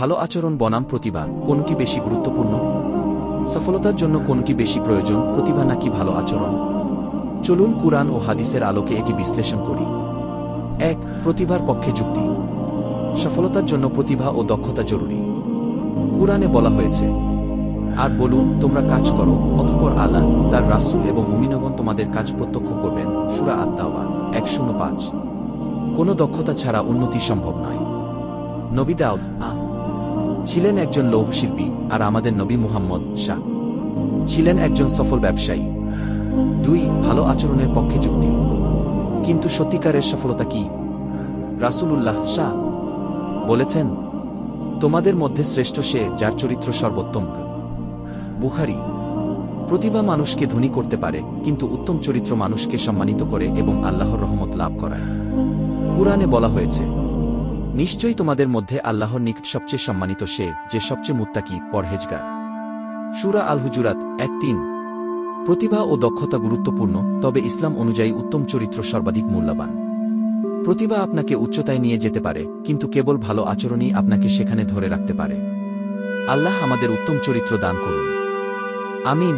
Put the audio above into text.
ভালো আচরণ বনাম প্রতিভা, কোনটি বেশি গুরুত্বপূর্ণ? সফলতার জন্য কোনটি বেশি প্রয়োজন, প্রতিভা নাকি ভালো আচরণ? চলুন কুরআন ও হাদিসের আলোকে এটি বিশ্লেষণ করি। ১. প্রতিভার পক্ষে যুক্তি। সফলতার জন্য প্রতিভা ও দক্ষতা জরুরি। কুরআনে বলা হয়েছে, আর বলুন, তোমরা কাজ করো, অতঃপর আল্লাহ, তার রাসূল এবং মুমিনগণ তোমাদের কাজ প্রত্যক্ষ করবেন। সূরা আত-তাওবা ১০৫। কোনো দক্ষতা ছাড়া উন্নতি সম্ভব নয়। নবী দাউদ ছিলেন একজন লৌহশিল্পী, আর আমাদের নবী মুহাম্মদ ছিলেন একজন সফল ব্যবসায়ী। ২. ভালো আচরণের পক্ষে যুক্তি। কিন্তু সত্যিকারের সফলতা কি? রাসূলুল্লাহ বলেছেন, তোমাদের মধ্যে শ্রেষ্ঠ সে যার চরিত্র সর্বোত্তম। বুখারী। প্রতিভা মানুষকে ধনী করতে পারে, কিন্তু উত্তম চরিত্র মানুষকে সম্মানিত করে এবং আল্লাহর রহমত লাভ করায়। কুরআনে বলা হয়েছে, নিশ্চয়ই তোমাদের মধ্যে আল্লাহর নিকট সবচেয়ে সম্মানিত সে যে সবচেয়ে মুত্তাকি, পরহেজগার। সূরা আল হুজুরাত ১:৩। প্রতিভা ও দক্ষতা গুরুত্বপূর্ণ, তবে ইসলাম অনুযায়ী উত্তম চরিত্র সর্বাধিক মূল্যবান। প্রতিভা আপনাকে উচ্চতায় নিয়ে যেতে পারে, কিন্তু কেবল ভালো আচরণই আপনাকে সেখানে ধরে রাখতে পারে। আল্লাহ আমাদের উত্তম চরিত্র দান করুন। আমিন।